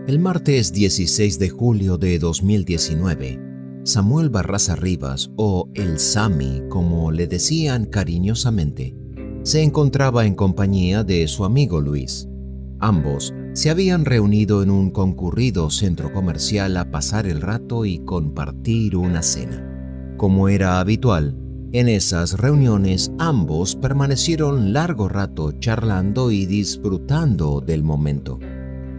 El martes 16 de julio de 2019, Samuel Barraza Rivas, o el Sami como le decían cariñosamente, se encontraba en compañía de su amigo Luis. Ambos se habían reunido en un concurrido centro comercial a pasar el rato y compartir una cena. Como era habitual, en esas reuniones ambos permanecieron largo rato charlando y disfrutando del momento.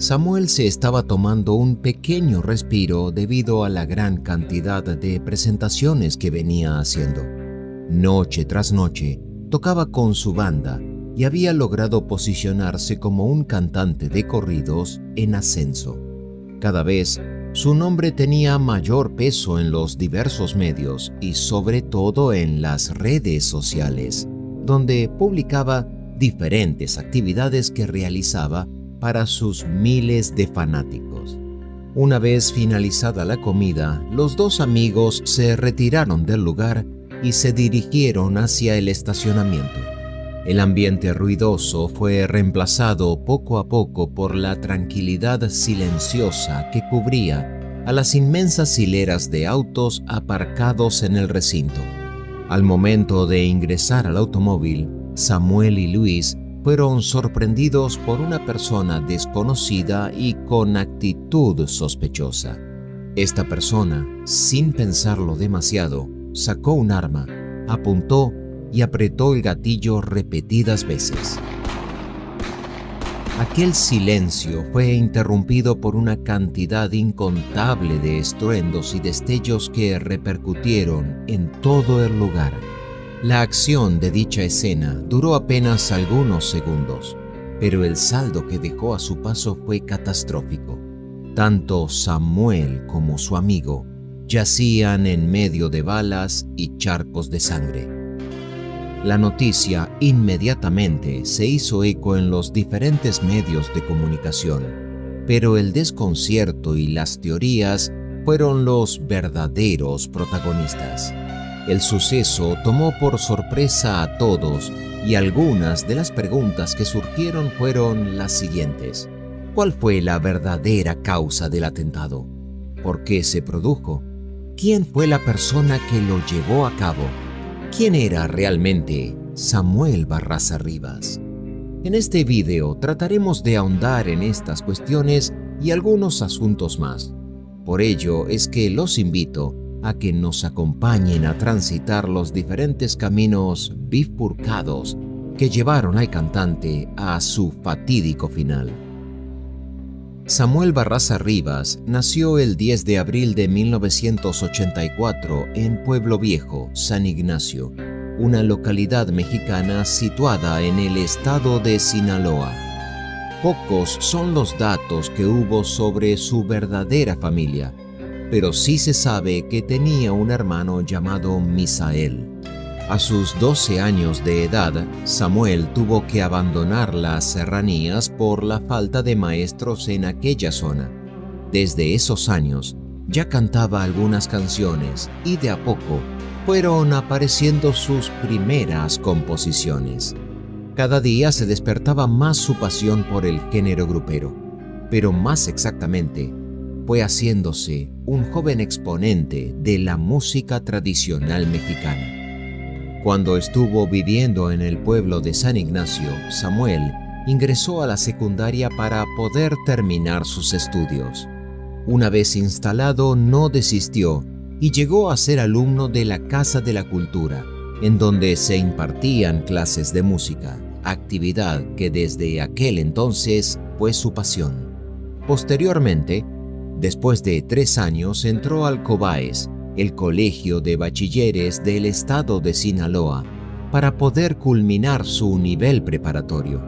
Samuel se estaba tomando un pequeño respiro debido a la gran cantidad de presentaciones que venía haciendo. Noche tras noche, tocaba con su banda y había logrado posicionarse como un cantante de corridos en ascenso. Cada vez, su nombre tenía mayor peso en los diversos medios y sobre todo en las redes sociales, donde publicaba diferentes actividades que realizaba para sus miles de fanáticos. Una vez finalizada la comida, los dos amigos se retiraron del lugar y se dirigieron hacia el estacionamiento. El ambiente ruidoso fue reemplazado poco a poco por la tranquilidad silenciosa que cubría a las inmensas hileras de autos aparcados en el recinto. Al momento de ingresar al automóvil, Samuel y Luis fueron sorprendidos por una persona desconocida y con actitud sospechosa. Esta persona, sin pensarlo demasiado, sacó un arma, apuntó y apretó el gatillo repetidas veces. Aquel silencio fue interrumpido por una cantidad incontable de estruendos y destellos que repercutieron en todo el lugar. La acción de dicha escena duró apenas algunos segundos, pero el saldo que dejó a su paso fue catastrófico. Tanto Samuel como su amigo yacían en medio de balas y charcos de sangre. La noticia inmediatamente se hizo eco en los diferentes medios de comunicación, pero el desconcierto y las teorías fueron los verdaderos protagonistas. El suceso tomó por sorpresa a todos y algunas de las preguntas que surgieron fueron las siguientes. ¿Cuál fue la verdadera causa del atentado? ¿Por qué se produjo? ¿Quién fue la persona que lo llevó a cabo? ¿Quién era realmente Samuel Barraza Rivas? En este video trataremos de ahondar en estas cuestiones y algunos asuntos más. Por ello es que los invito a que nos acompañen a transitar los diferentes caminos bifurcados que llevaron al cantante a su fatídico final. Samuel Barraza Rivas nació el 10 de abril de 1984 en Pueblo Viejo, San Ignacio, una localidad mexicana situada en el estado de Sinaloa. Pocos son los datos que hubo sobre su verdadera familia, pero sí se sabe que tenía un hermano llamado Misael. A sus 12 años de edad, Samuel tuvo que abandonar las serranías por la falta de maestros en aquella zona. Desde esos años, ya cantaba algunas canciones y de a poco fueron apareciendo sus primeras composiciones. Cada día se despertaba más su pasión por el género grupero, pero más exactamente, fue haciéndose un joven exponente de la música tradicional mexicana. Cuando estuvo viviendo en el pueblo de San Ignacio, Samuel ingresó a la secundaria para poder terminar sus estudios. Una vez instalado, no desistió y llegó a ser alumno de la Casa de la Cultura, en donde se impartían clases de música, actividad que desde aquel entonces fue su pasión. Posteriormente, después de 3 años, entró al COBAES, el Colegio de Bachilleres del estado de Sinaloa, para poder culminar su nivel preparatorio.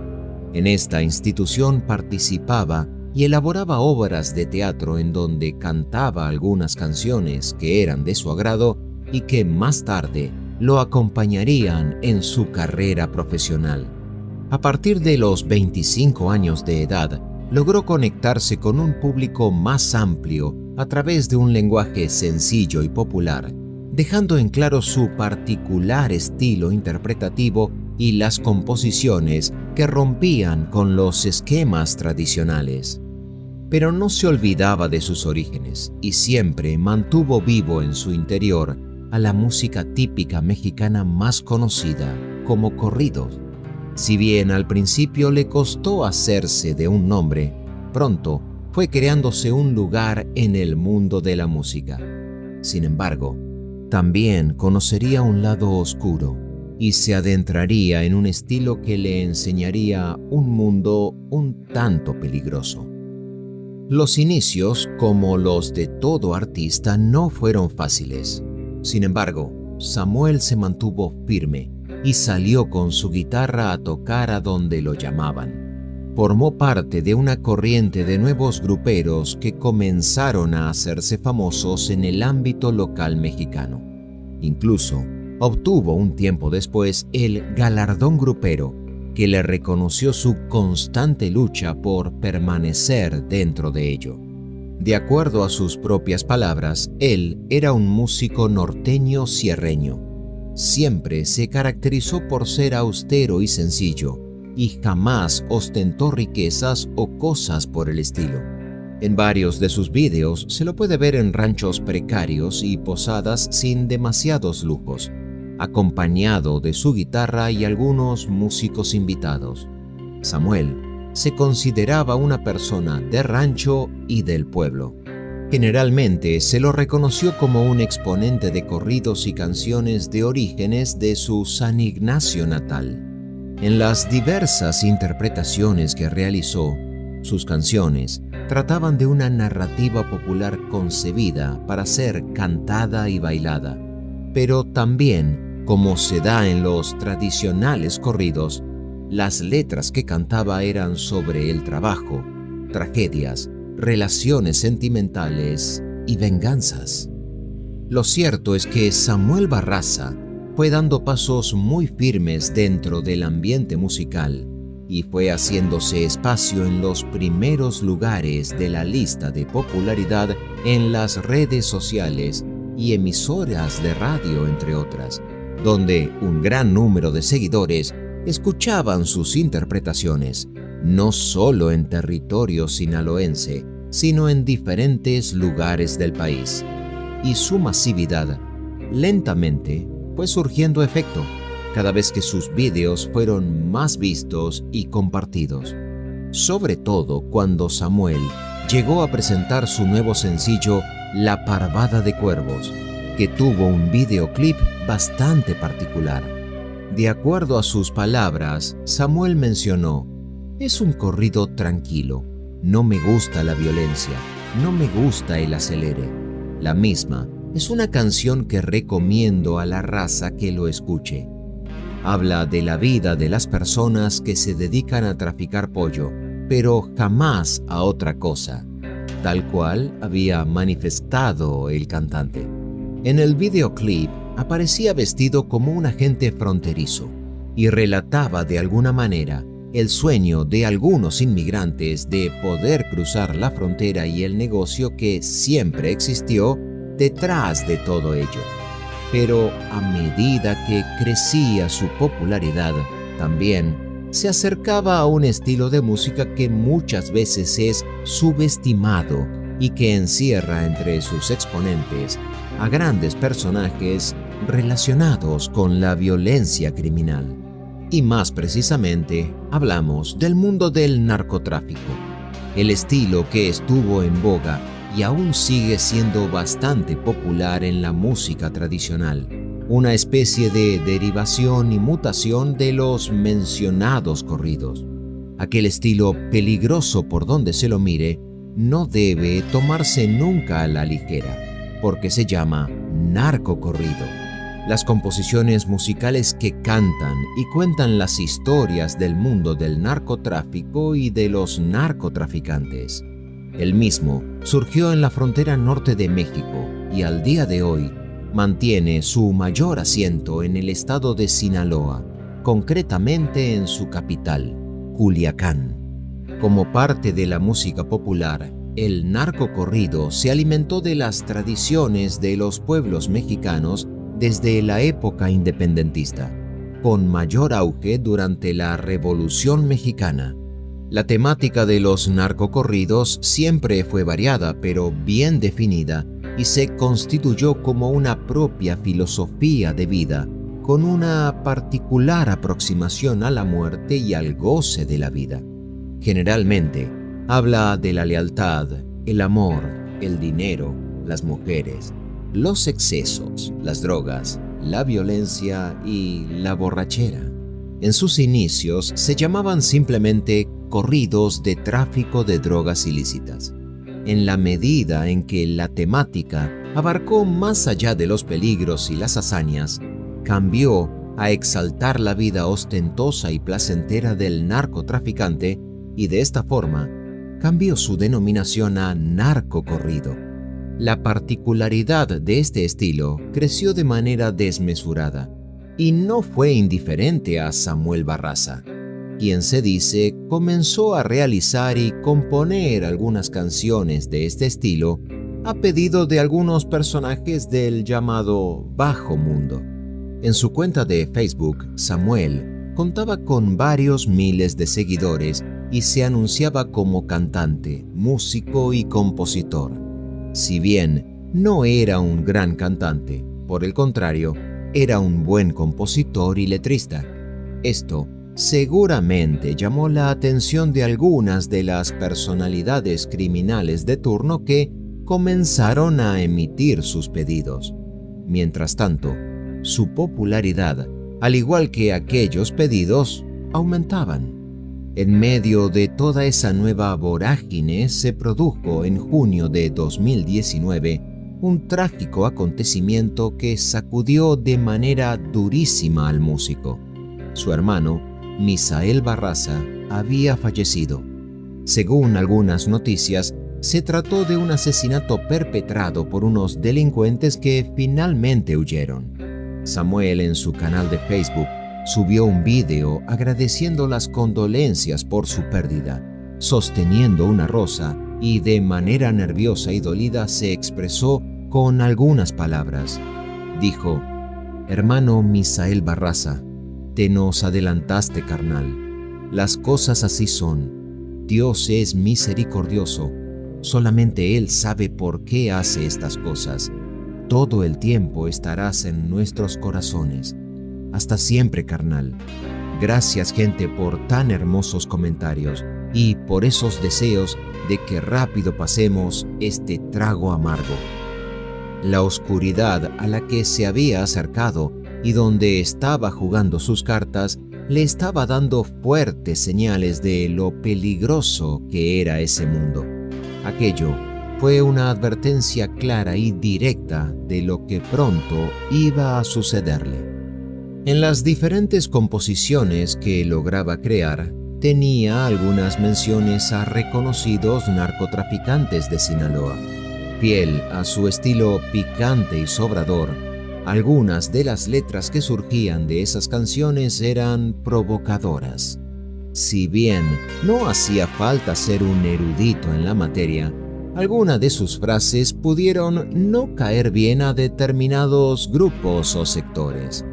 En esta institución participaba y elaboraba obras de teatro en donde cantaba algunas canciones que eran de su agrado y que más tarde lo acompañarían en su carrera profesional. A partir de los 25 años de edad, logró conectarse con un público más amplio a través de un lenguaje sencillo y popular, dejando en claro su particular estilo interpretativo y las composiciones que rompían con los esquemas tradicionales. pero no se olvidaba de sus orígenes y siempre mantuvo vivo en su interior a la música típica mexicana más conocida como corridos. Si bien al principio le costó hacerse de un nombre, pronto fue creándose un lugar en el mundo de la música. Sin embargo, también conocería un lado oscuro y se adentraría en un estilo que le enseñaría un mundo un tanto peligroso. Los inicios, como los de todo artista, no fueron fáciles. Sin embargo, Samuel se mantuvo firme y salió con su guitarra a tocar a donde lo llamaban. Formó parte de una corriente de nuevos gruperos que comenzaron a hacerse famosos en el ámbito local mexicano. Incluso obtuvo un tiempo después el galardón grupero, que le reconoció su constante lucha por permanecer dentro de ello. De acuerdo a sus propias palabras, él era un músico norteño sierreño. Siempre se caracterizó por ser austero y sencillo, y jamás ostentó riquezas o cosas por el estilo. En varios de sus vídeos se lo puede ver en ranchos precarios y posadas sin demasiados lujos, acompañado de su guitarra y algunos músicos invitados. Samuel se consideraba una persona de rancho y del pueblo. Generalmente se lo reconoció como un exponente de corridos y canciones de orígenes de su San Ignacio natal. En las diversas interpretaciones que realizó, sus canciones trataban de una narrativa popular concebida para ser cantada y bailada, pero también, como se da en los tradicionales corridos, las letras que cantaba eran sobre el trabajo, tragedias, relaciones sentimentales y venganzas. Lo cierto es que Samuel Barraza fue dando pasos muy firmes dentro del ambiente musical y fue haciéndose espacio en los primeros lugares de la lista de popularidad en las redes sociales y emisoras de radio, entre otras, donde un gran número de seguidores escuchaban sus interpretaciones, no solo en territorio sinaloense, sino en diferentes lugares del país. Y su masividad lentamente fue surgiendo efecto, cada vez que sus vídeos fueron más vistos y compartidos. Sobre todo cuando Samuel llegó a presentar su nuevo sencillo La Parvada de Cuervos, que tuvo un videoclip bastante particular. De acuerdo a sus palabras, Samuel mencionó: "Es un corrido tranquilo, no me gusta la violencia, no me gusta el acelere. La misma es una canción que recomiendo a la raza que lo escuche. Habla de la vida de las personas que se dedican a traficar pollo, pero jamás a otra cosa", tal cual había manifestado el cantante. En el videoclip aparecía vestido como un agente fronterizo y relataba de alguna manera el sueño de algunos inmigrantes de poder cruzar la frontera y el negocio que siempre existió detrás de todo ello. Pero a medida que crecía su popularidad, también se acercaba a un estilo de música que muchas veces es subestimado y que encierra entre sus exponentes a grandes personajes relacionados con la violencia criminal. Y más precisamente, hablamos del mundo del narcotráfico, el estilo que estuvo en boga y aún sigue siendo bastante popular en la música tradicional, una especie de derivación y mutación de los mencionados corridos. Aquel estilo peligroso por donde se lo mire no debe tomarse nunca a la ligera, porque se llama narcocorrido. Las composiciones musicales que cantan y cuentan las historias del mundo del narcotráfico y de los narcotraficantes. El mismo surgió en la frontera norte de México y al día de hoy mantiene su mayor asiento en el estado de Sinaloa, concretamente en su capital, Culiacán. Como parte de la música popular, el narcocorrido se alimentó de las tradiciones de los pueblos mexicanos desde la época independentista, con mayor auge durante la Revolución Mexicana. La temática de los narcocorridos siempre fue variada, pero bien definida, y se constituyó como una propia filosofía de vida, con una particular aproximación a la muerte y al goce de la vida. Generalmente, habla de la lealtad, el amor, el dinero, las mujeres, los excesos, las drogas, la violencia y la borrachera. En sus inicios se llamaban simplemente corridos de tráfico de drogas ilícitas. En la medida en que la temática abarcó más allá de los peligros y las hazañas, cambió a exaltar la vida ostentosa y placentera del narcotraficante y de esta forma cambió su denominación a narcocorrido. La particularidad de este estilo creció de manera desmesurada y no fue indiferente a Samuel Barraza, quien se dice comenzó a realizar y componer algunas canciones de este estilo a pedido de algunos personajes del llamado Bajo Mundo. En su cuenta de Facebook, Samuel contaba con varios miles de seguidores y se anunciaba como cantante, músico y compositor. Si bien no era un gran cantante, por el contrario, era un buen compositor y letrista. Esto seguramente llamó la atención de algunas de las personalidades criminales de turno que comenzaron a emitir sus pedidos. Mientras tanto, su popularidad, al igual que aquellos pedidos, aumentaban. En medio de toda esa nueva vorágine se produjo en junio de 2019 un trágico acontecimiento que sacudió de manera durísima al músico. Su hermano, Misael Barraza, había fallecido. Según algunas noticias, se trató de un asesinato perpetrado por unos delincuentes que finalmente huyeron. Samuel, en su canal de Facebook, subió un video agradeciendo las condolencias por su pérdida, sosteniendo una rosa y de manera nerviosa y dolida se expresó con algunas palabras. Dijo: «Hermano Misael Barraza, te nos adelantaste, carnal. Las cosas así son. Dios es misericordioso. Solamente Él sabe por qué hace estas cosas. Todo el tiempo estarás en nuestros corazones. Hasta siempre, carnal». Gracias, gente, por tan hermosos comentarios y por esos deseos de que rápido pasemos este trago amargo. La oscuridad a la que se había acercado y donde estaba jugando sus cartas le estaba dando fuertes señales de lo peligroso que era ese mundo. Aquello fue una advertencia clara y directa de lo que pronto iba a sucederle. En las diferentes composiciones que lograba crear, tenía algunas menciones a reconocidos narcotraficantes de Sinaloa. Fiel a su estilo picante y sobrador, algunas de las letras que surgían de esas canciones eran provocadoras. Si bien no hacía falta ser un erudito en la materia, algunas de sus frases pudieron no caer bien a determinados grupos o sectores.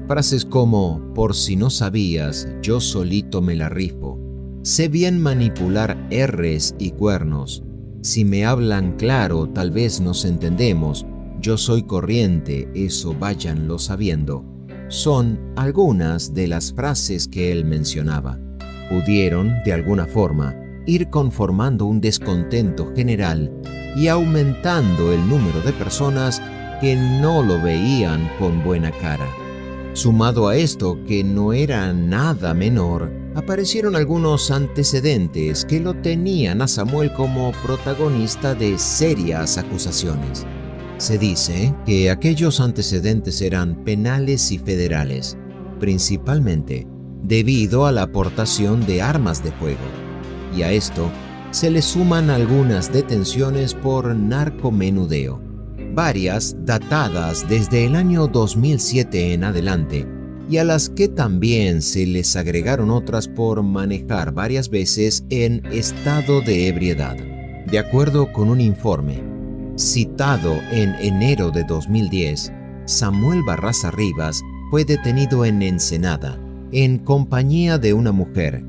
Frases como: «Por si no sabías, yo solito me la rifo», «Sé bien manipular R's y cuernos», «Si me hablan claro, tal vez nos entendemos», «Yo soy corriente, eso váyanlo sabiendo», son algunas de las frases que él mencionaba. Pudieron, de alguna forma, ir conformando un descontento general y aumentando el número de personas que no lo veían con buena cara. Sumado a esto, que no era nada menor, aparecieron algunos antecedentes que lo tenían a Samuel como protagonista de serias acusaciones. Se dice que aquellos antecedentes eran penales y federales, principalmente debido a la aportación de armas de fuego, y a esto se le suman algunas detenciones por narcomenudeo, varias datadas desde el año 2007 en adelante, y a las que también se les agregaron otras por manejar varias veces en estado de ebriedad. De acuerdo con un informe citado en enero de 2010, Samuel Barraza Rivas fue detenido en Ensenada, en compañía de una mujer,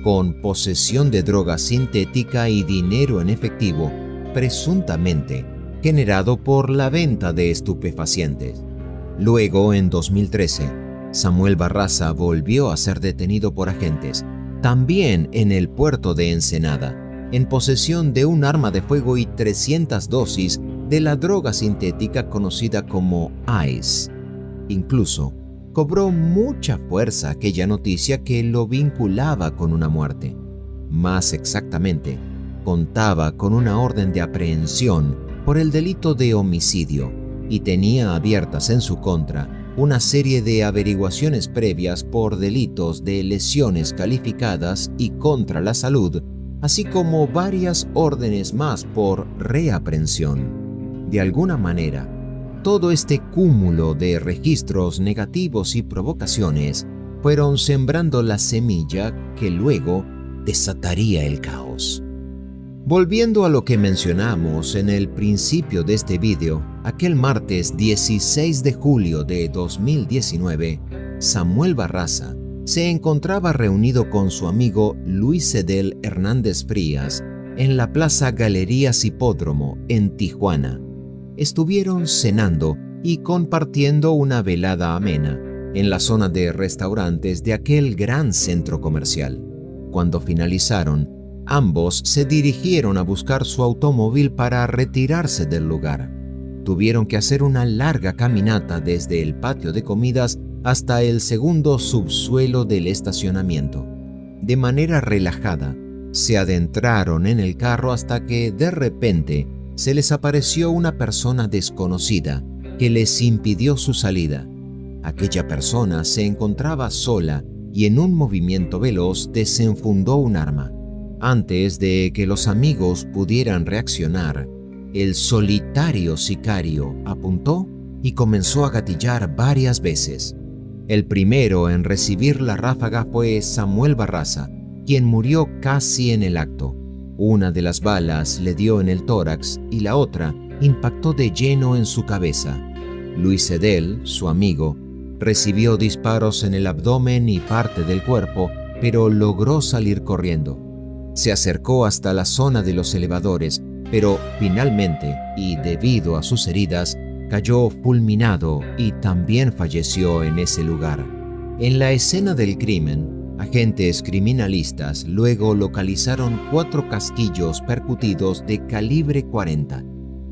con posesión de droga sintética y dinero en efectivo, presuntamente generado por la venta de estupefacientes. Luego, en 2013, Samuel Barraza volvió a ser detenido por agentes, también en el puerto de Ensenada, en posesión de un arma de fuego y 300 dosis de la droga sintética conocida como ICE. Incluso, cobró mucha fuerza aquella noticia que lo vinculaba con una muerte. Más exactamente, contaba con una orden de aprehensión por el delito de homicidio y tenía abiertas en su contra una serie de averiguaciones previas por delitos de lesiones calificadas y contra la salud, así como varias órdenes más por reaprehensión. De alguna manera, todo este cúmulo de registros negativos y provocaciones fueron sembrando la semilla que luego desataría el caos. Volviendo a lo que mencionamos en el principio de este video, aquel martes 16 de julio de 2019, Samuel Barraza se encontraba reunido con su amigo Luis Edel Hernández Frías en la Plaza Galerías Hipódromo en Tijuana. Estuvieron cenando y compartiendo una velada amena en la zona de restaurantes de aquel gran centro comercial. Cuando finalizaron, ambos se dirigieron a buscar su automóvil para retirarse del lugar. Tuvieron que hacer una larga caminata desde el patio de comidas hasta el segundo subsuelo del estacionamiento. De manera relajada, se adentraron en el carro hasta que de repente se les apareció una persona desconocida que les impidió su salida. Aquella persona se encontraba sola y en un movimiento veloz desenfundó un arma. Antes de que los amigos pudieran reaccionar, el solitario sicario apuntó y comenzó a gatillar varias veces. El primero en recibir la ráfaga fue Samuel Barraza, quien murió casi en el acto. Una de las balas le dio en el tórax y la otra impactó de lleno en su cabeza. Luis Edel, su amigo, recibió disparos en el abdomen y parte del cuerpo, pero logró salir corriendo. Se acercó hasta la zona de los elevadores, pero finalmente, y debido a sus heridas, cayó fulminado y también falleció en ese lugar. En la escena del crimen, agentes criminalistas luego localizaron 4 casquillos percutidos de calibre 40.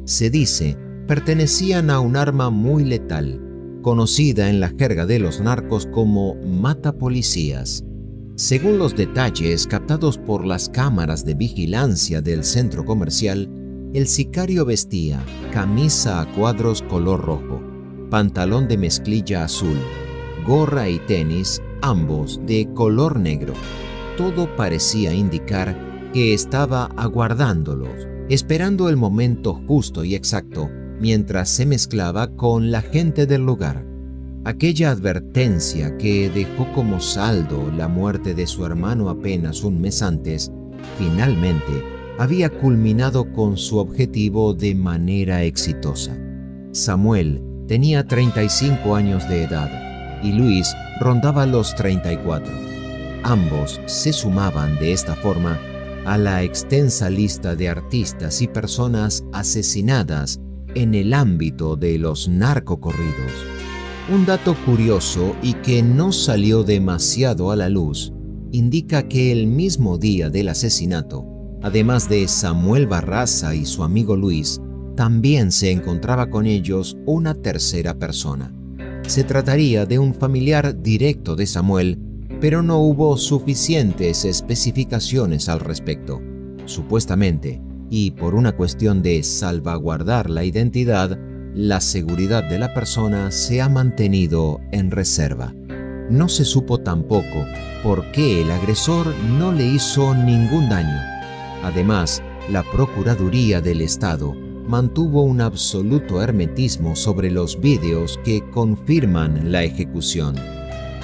Se dice, pertenecían a un arma muy letal, conocida en la jerga de los narcos como matapolicías. Según los detalles captados por las cámaras de vigilancia del centro comercial, el sicario vestía camisa a cuadros color rojo, pantalón de mezclilla azul, gorra y tenis, ambos de color negro. Todo parecía indicar que estaba aguardándolos, esperando el momento justo y exacto mientras se mezclaba con la gente del lugar. Aquella advertencia que dejó como saldo la muerte de su hermano apenas un mes antes, finalmente había culminado con su objetivo de manera exitosa. Samuel tenía 35 años de edad y Luis rondaba los 34. Ambos se sumaban de esta forma a la extensa lista de artistas y personas asesinadas en el ámbito de los narcocorridos. Un dato curioso y que no salió demasiado a la luz indica que el mismo día del asesinato, además de Samuel Barraza y su amigo Luis, también se encontraba con ellos una tercera persona. Se trataría de un familiar directo de Samuel, pero no hubo suficientes especificaciones al respecto. Supuestamente, y por una cuestión de salvaguardar la identidad, la seguridad de la persona se ha mantenido en reserva. No se supo tampoco por qué el agresor no le hizo ningún daño. Además, la Procuraduría del Estado mantuvo un absoluto hermetismo sobre los vídeos que confirman la ejecución.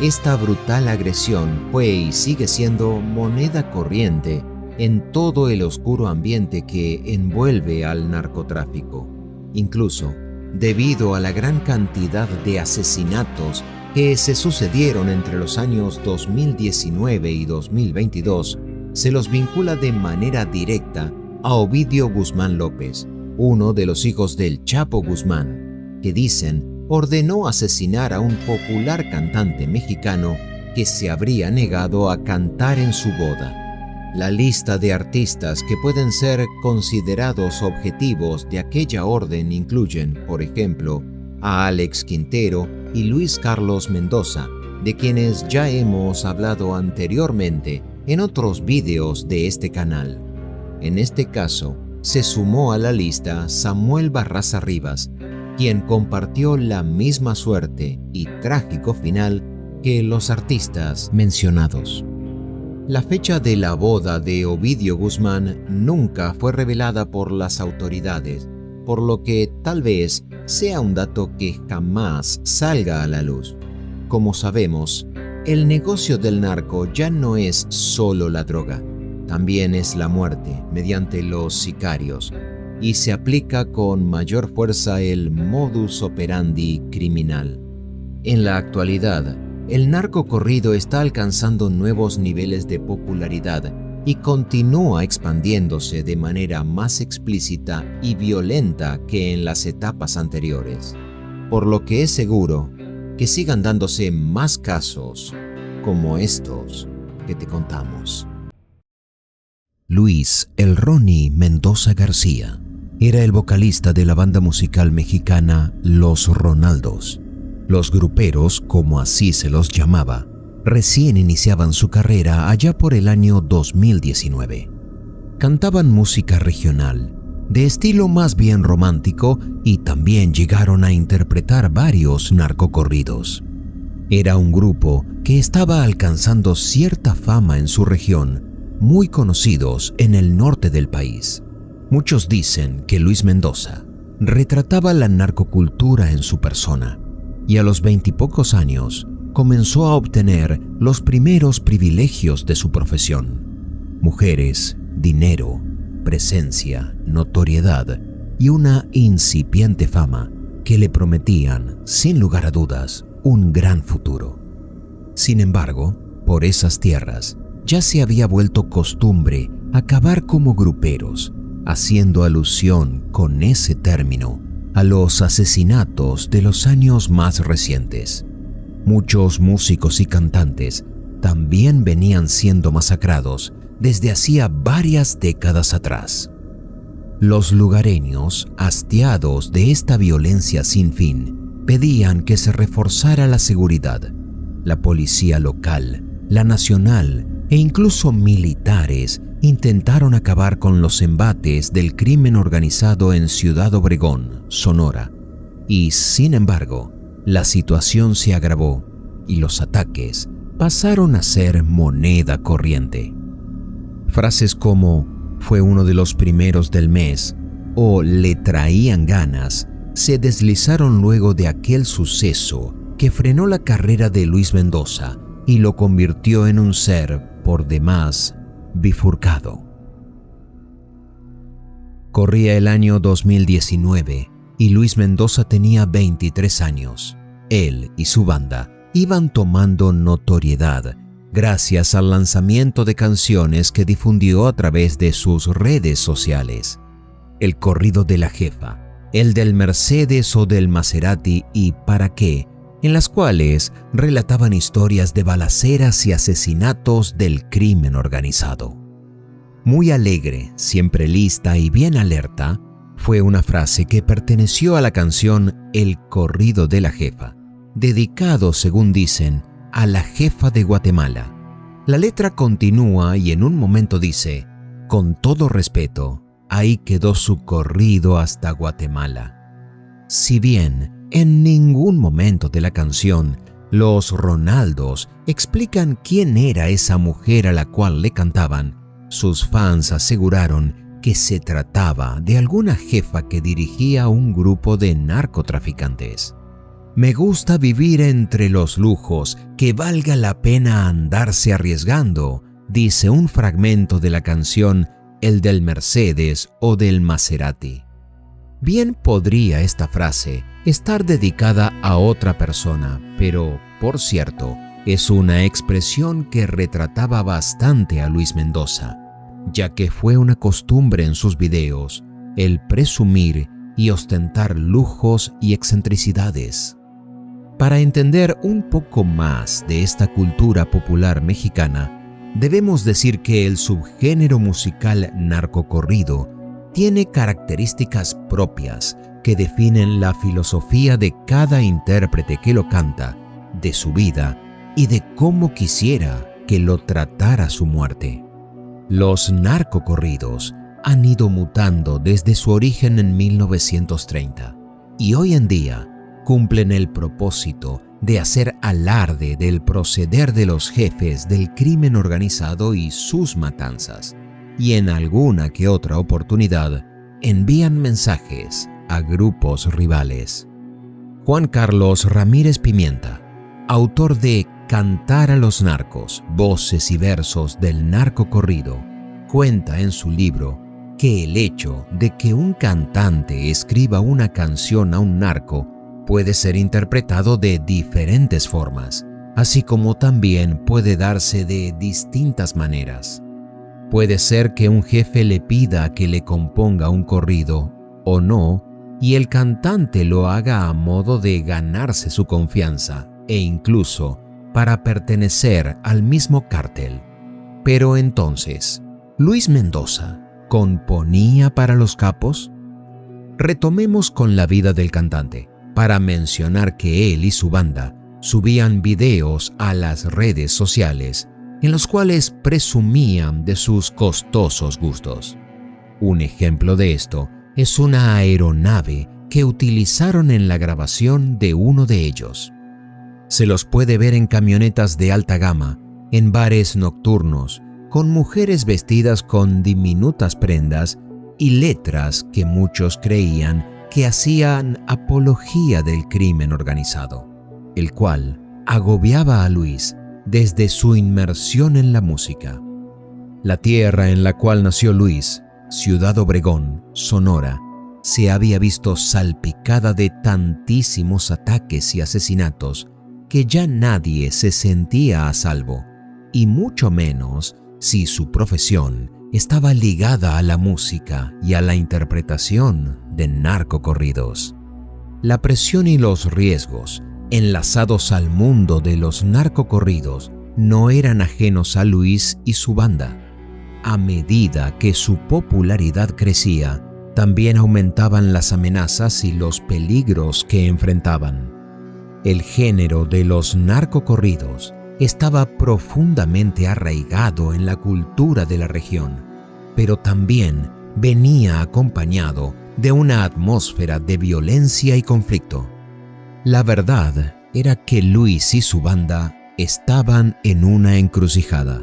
Esta brutal agresión fue y sigue siendo moneda corriente en todo el oscuro ambiente que envuelve al narcotráfico. Incluso, debido a la gran cantidad de asesinatos que se sucedieron entre los años 2019 y 2022 se los vincula de manera directa a Ovidio Guzmán López, uno de los hijos del Chapo Guzmán, que dicen ordenó asesinar a un popular cantante mexicano que se habría negado a cantar en su boda. La lista de artistas que pueden ser considerados objetivos de aquella orden incluyen, por ejemplo, a Alex Quintero y Luis Carlos Mendoza, de quienes ya hemos hablado anteriormente en otros vídeos de este canal. En este caso, se sumó a la lista Samuel Barraza Rivas, quien compartió la misma suerte y trágico final que los artistas mencionados. La fecha de la boda de Ovidio Guzmán nunca fue revelada por las autoridades, por lo que tal vez sea un dato que jamás salga a la luz. Como sabemos, el negocio del narco ya no es solo la droga, también es la muerte mediante los sicarios, y se aplica con mayor fuerza el modus operandi criminal. En la actualidad, el narcocorrido está alcanzando nuevos niveles de popularidad y continúa expandiéndose de manera más explícita y violenta que en las etapas anteriores, por lo que es seguro que sigan dándose más casos como estos que te contamos. Luis "El Ronnie" Mendoza García era el vocalista de la banda musical mexicana Los Ronaldos. Los gruperos, como así se los llamaba, recién iniciaban su carrera allá por el año 2019. Cantaban música regional, de estilo más bien romántico, y también llegaron a interpretar varios narcocorridos. Era un grupo que estaba alcanzando cierta fama en su región, muy conocidos en el norte del país. Muchos dicen que Luis Mendoza retrataba la narcocultura en su persona, y a los 20 y pocos años comenzó a obtener los primeros privilegios de su profesión: mujeres, dinero, presencia, notoriedad y una incipiente fama que le prometían, sin lugar a dudas, un gran futuro. Sin embargo, por esas tierras ya se había vuelto costumbre acabar como gruperos, haciendo alusión con ese término a los asesinatos de los años más recientes. Muchos músicos y cantantes también venían siendo masacrados desde hacía varias décadas atrás. Los lugareños, hastiados de esta violencia sin fin, pedían que se reforzara la seguridad. La policía local, la nacional e incluso militares intentaron acabar con los embates del crimen organizado en Ciudad Obregón, Sonora, y sin embargo, la situación se agravó y los ataques pasaron a ser moneda corriente. Frases como "fue uno de los primeros del mes" o "le traían ganas" se deslizaron luego de aquel suceso que frenó la carrera de Luis Mendoza y lo convirtió en un ser por demás bifurcado. Corría el año 2019 y Luis Mendoza tenía 23 años. Él y su banda iban tomando notoriedad gracias al lanzamiento de canciones que difundió a través de sus redes sociales. El corrido de la jefa, el del Mercedes o del Maserati y ¿para qué?, en las cuales relataban historias de balaceras y asesinatos del crimen organizado. Muy alegre, siempre lista y bien alerta, fue una frase que perteneció a la canción El corrido de la jefa, dedicado, según dicen, a la jefa de Guatemala. La letra continúa y en un momento dice: "Con todo respeto, ahí quedó su corrido hasta Guatemala". Si bien en ningún momento de la canción los Ronaldos explican quién era esa mujer a la cual le cantaban, sus fans aseguraron que se trataba de alguna jefa que dirigía un grupo de narcotraficantes. "Me gusta vivir entre los lujos, que valga la pena andarse arriesgando", dice un fragmento de la canción El del Mercedes o del Maserati. Bien podría esta frase estar dedicada a otra persona, pero, por cierto, es una expresión que retrataba bastante a Luis Mendoza, ya que fue una costumbre en sus videos el presumir y ostentar lujos y excentricidades. Para entender un poco más de esta cultura popular mexicana, debemos decir que el subgénero musical narcocorrido tiene características propias que definen la filosofía de cada intérprete que lo canta, de su vida y de cómo quisiera que lo tratara su muerte. Los narcocorridos han ido mutando desde su origen en 1930 y hoy en día cumplen el propósito de hacer alarde del proceder de los jefes del crimen organizado y sus matanzas, y en alguna que otra oportunidad envían mensajes a grupos rivales. Juan Carlos Ramírez Pimienta, autor de Cantar a los narcos, voces y versos del narcocorrido, cuenta en su libro que el hecho de que un cantante escriba una canción a un narco puede ser interpretado de diferentes formas, así como también puede darse de distintas maneras. Puede ser que un jefe le pida que le componga un corrido o no, y el cantante lo haga a modo de ganarse su confianza e incluso para pertenecer al mismo cártel. Pero entonces, ¿Luis Mendoza componía para los capos? Retomemos con la vida del cantante, para mencionar que él y su banda subían videos a las redes sociales en los cuales presumían de sus costosos gustos. Un ejemplo de esto es una aeronave que utilizaron en la grabación de uno de ellos. Se los puede ver en camionetas de alta gama, en bares nocturnos, con mujeres vestidas con diminutas prendas y letras que muchos creían que hacían apología del crimen organizado, el cual agobiaba a Luis desde su inmersión en la música. La tierra en la cual nació Luis, Ciudad Obregón, Sonora, se había visto salpicada de tantísimos ataques y asesinatos que ya nadie se sentía a salvo, y mucho menos si su profesión estaba ligada a la música y a la interpretación de narcocorridos. La presión y los riesgos enlazados al mundo de los narcocorridos no eran ajenos a Luis y su banda. A medida que su popularidad crecía, también aumentaban las amenazas y los peligros que enfrentaban. El género de los narcocorridos estaba profundamente arraigado en la cultura de la región, pero también venía acompañado de una atmósfera de violencia y conflicto. La verdad era que Luis y su banda estaban en una encrucijada.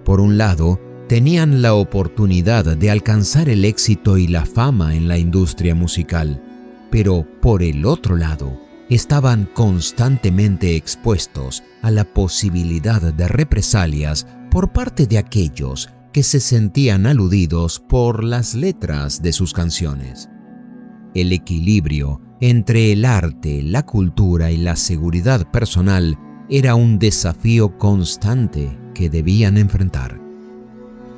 Por un lado, tenían la oportunidad de alcanzar el éxito y la fama en la industria musical, pero por el otro lado, estaban constantemente expuestos a la posibilidad de represalias por parte de aquellos que se sentían aludidos por las letras de sus canciones. El equilibrio entre el arte, la cultura y la seguridad personal era un desafío constante que debían enfrentar.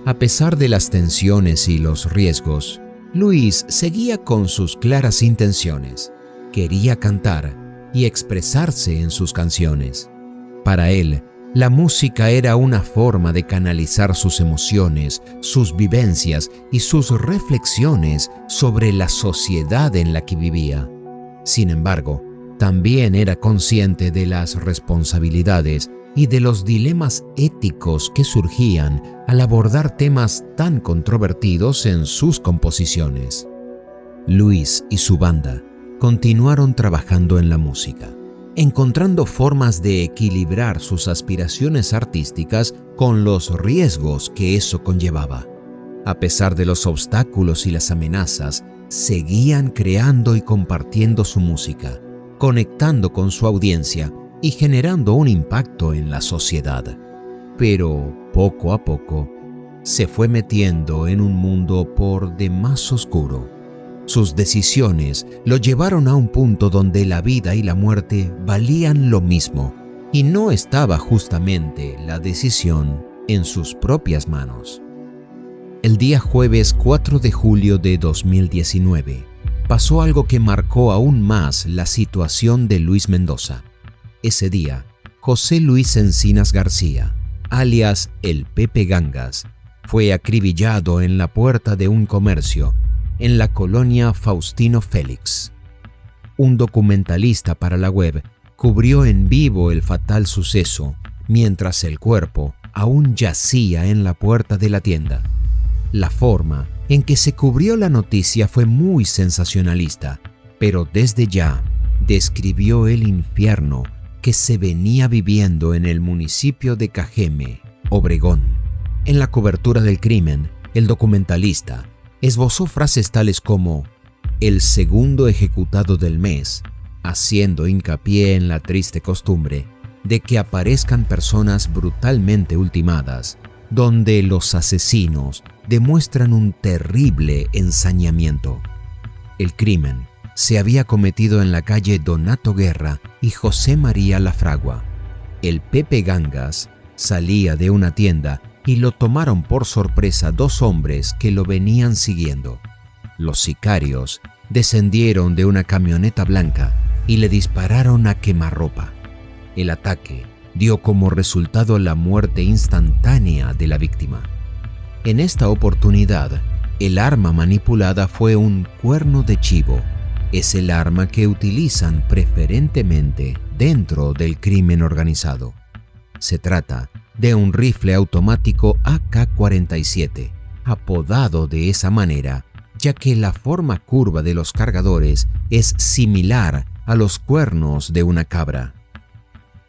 A pesar de las tensiones y los riesgos, Luis seguía con sus claras intenciones. Quería cantar y expresarse en sus canciones. Para él, la música era una forma de canalizar sus emociones, sus vivencias y sus reflexiones sobre la sociedad en la que vivía. Sin embargo, también era consciente de las responsabilidades y de los dilemas éticos que surgían al abordar temas tan controvertidos en sus composiciones. Luis y su banda continuaron trabajando en la música, encontrando formas de equilibrar sus aspiraciones artísticas con los riesgos que eso conllevaba. A pesar de los obstáculos y las amenazas, seguían creando y compartiendo su música, conectando con su audiencia y generando un impacto en la sociedad. Pero poco a poco se fue metiendo en un mundo por demás oscuro. Sus decisiones lo llevaron a un punto donde la vida y la muerte valían lo mismo, y no estaba justamente la decisión en sus propias manos. El día jueves 4 de julio de 2019 pasó algo que marcó aún más la situación de Luis Mendoza. Ese día, José Luis Encinas García, alias el Pepe Gangas, fue acribillado en la puerta de un comercio en la colonia Faustino Félix. Un documentalista para la web cubrió en vivo el fatal suceso mientras el cuerpo aún yacía en la puerta de la tienda. La forma en que se cubrió la noticia fue muy sensacionalista, pero desde ya describió el infierno que se venía viviendo en el municipio de Cajeme, Obregón. En la cobertura del crimen, el documentalista esbozó frases tales como «el segundo ejecutado del mes», haciendo hincapié en la triste costumbre de que aparezcan personas brutalmente ultimadas, donde los asesinos demuestran un terrible ensañamiento. El crimen se había cometido en la calle Donato Guerra y José María Lafragua. El Pepe Gangas salía de una tienda y lo tomaron por sorpresa dos hombres que lo venían siguiendo. Los sicarios descendieron de una camioneta blanca y le dispararon a quemarropa. El ataque dio como resultado la muerte instantánea de la víctima. En esta oportunidad, el arma manipulada fue un cuerno de chivo. Es el arma que utilizan preferentemente dentro del crimen organizado. Se trata de un rifle automático AK-47, apodado de esa manera, ya que la forma curva de los cargadores es similar a los cuernos de una cabra.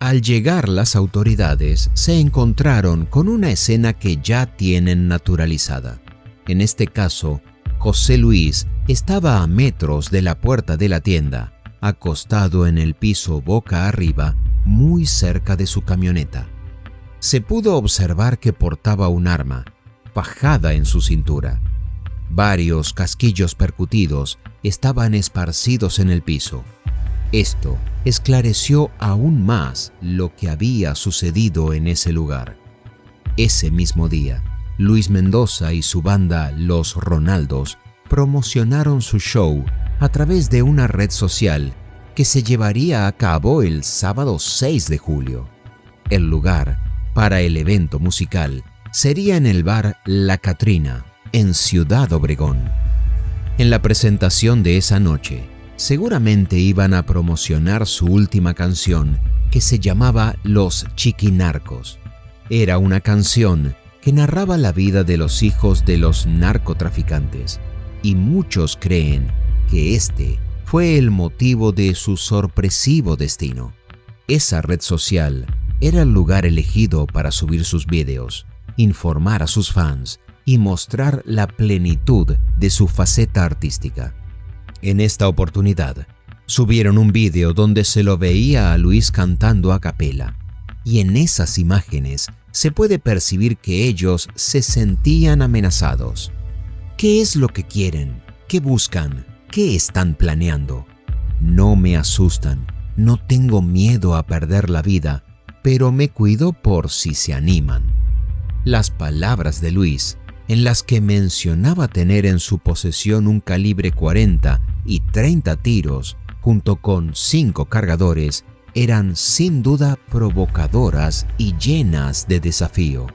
Al llegar las autoridades, se encontraron con una escena que ya tienen naturalizada. En este caso, José Luis estaba a metros de la puerta de la tienda, acostado en el piso boca arriba, muy cerca de su camioneta. Se pudo observar que portaba un arma, fajada en su cintura. Varios casquillos percutidos estaban esparcidos en el piso. Esto esclareció aún más lo que había sucedido en ese lugar. Ese mismo día, Luis Mendoza y su banda Los Ronaldos promocionaron su show a través de una red social que se llevaría a cabo el sábado 6 de julio. El lugar para el evento musical sería en el bar La Catrina, en Ciudad Obregón. En la presentación de esa noche, seguramente iban a promocionar su última canción, que se llamaba Los Chiquinarcos. Era una canción que narraba la vida de los hijos de los narcotraficantes, y muchos creen que este fue el motivo de su sorpresivo destino. Esa red social era el lugar elegido para subir sus videos, informar a sus fans y mostrar la plenitud de su faceta artística. En esta oportunidad, subieron un video donde se lo veía a Luis cantando a capela, y en esas imágenes se puede percibir que ellos se sentían amenazados. ¿Qué es lo que quieren? ¿Qué buscan? ¿Qué están planeando? No me asustan, no tengo miedo a perder la vida, pero me cuido por si se animan. Las palabras de Luis, en las que mencionaba tener en su posesión un calibre 40 y 30 tiros, junto con 5 cargadores, eran sin duda provocadoras y llenas de desafío.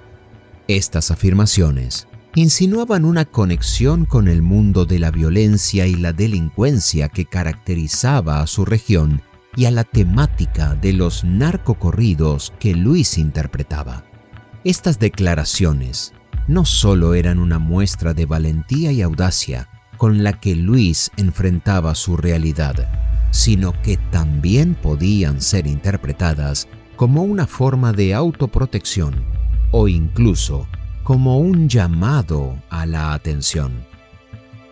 Estas afirmaciones insinuaban una conexión con el mundo de la violencia y la delincuencia que caracterizaba a su región y a la temática de los narcocorridos que Luis interpretaba. Estas declaraciones no solo eran una muestra de valentía y audacia con la que Luis enfrentaba su realidad, sino que también podían ser interpretadas como una forma de autoprotección o incluso como un llamado a la atención.